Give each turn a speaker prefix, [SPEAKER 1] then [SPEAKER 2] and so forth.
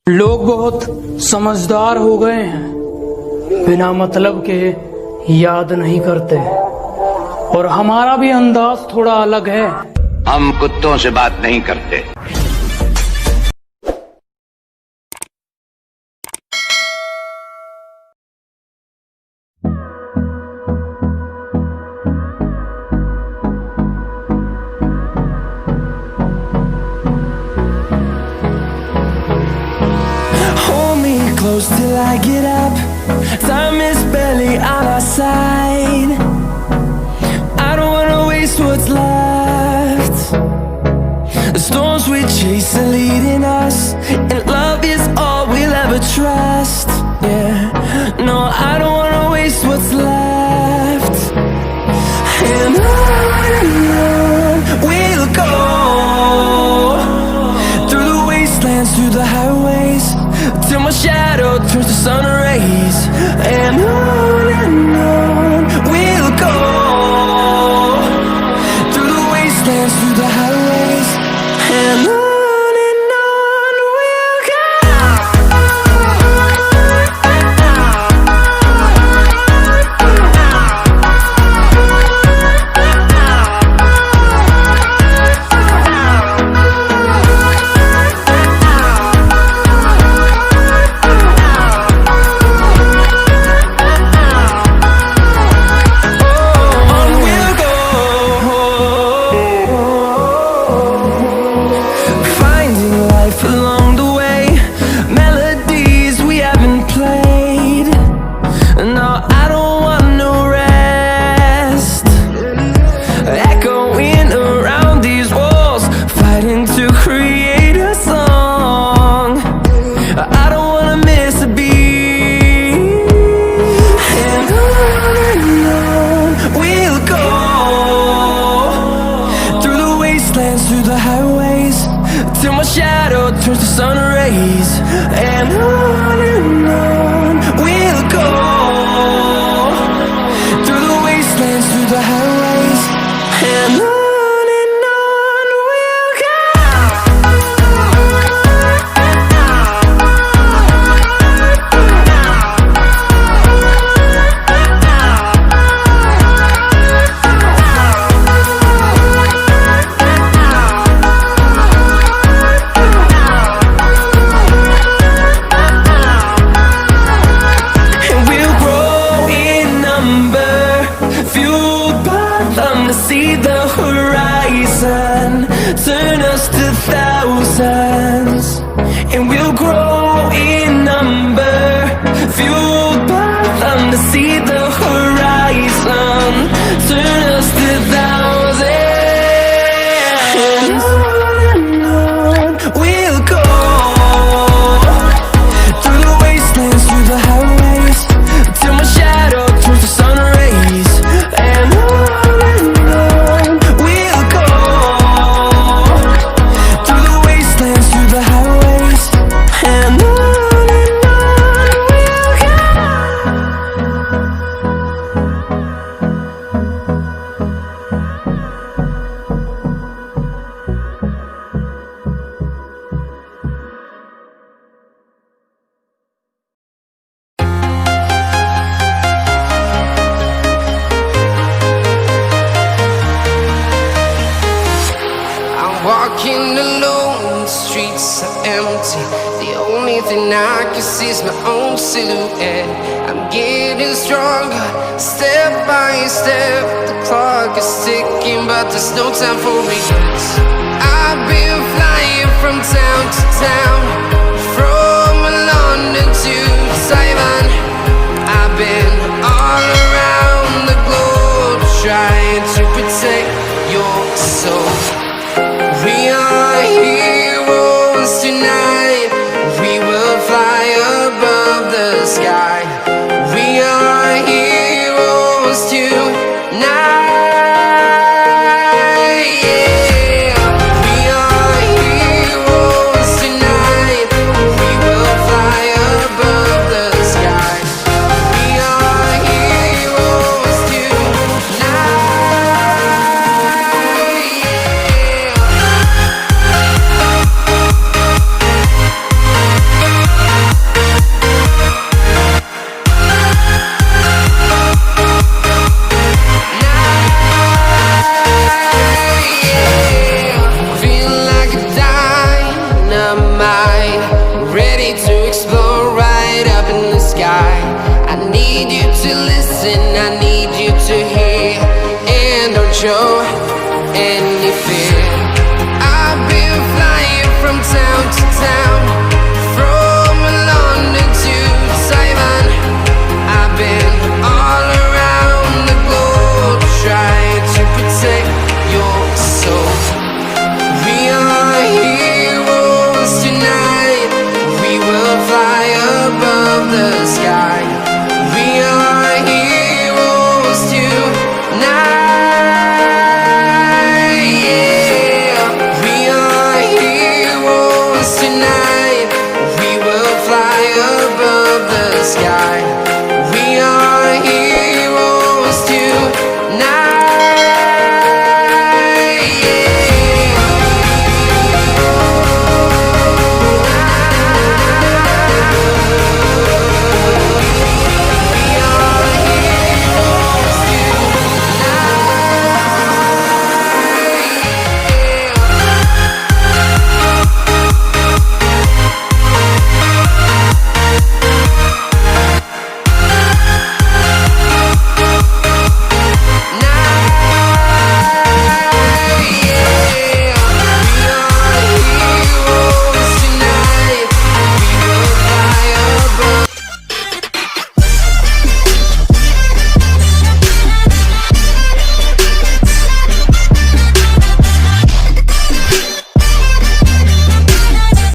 [SPEAKER 1] लोग बहुत समझदार हो गए हैं, बिना मतलब के याद नहीं करते, और हमारा भी अंदाज थोड़ा अलग है।
[SPEAKER 2] हम कुत्तों से बात नहीं करते।
[SPEAKER 3] Close till I get up. Time is barely on our side. I don't wanna waste what's left. The storms we chase are leading us, and love is all we'll ever trust. Yeah, no, I don't wanna waste what's left. And on we'll go, through the wastelands, through the highways, till my shadow turns to sun rays. And on we'll go, through the wastelands, through the highways. And on we'll go. Through the highways, till my shadow turns to sun rays. And on we'll go, through the wastelands, through the highways. And on we'll go. See the horizon, turn us to thousands, and we'll grow in number, fueled by them to see the horizon, turn us to thousands. And on we'll go, through the wastelands, through the highways, till my shadow turns to sun rays. And
[SPEAKER 4] walking alone, the streets are empty. The only thing I can see is my own silhouette. I'm getting stronger, step by step. The clock is ticking, but there's no time for regrets. I've been flying from town to town, from London to Taiwan. I've been all around the globe, trying to protect your soul. We are heroes tonight. We will fly above the sky. We are heroes tonight. Yeah, we are heroes tonight. ready to explore right up in the sky. I need you to listen, I need you to hear, and don't show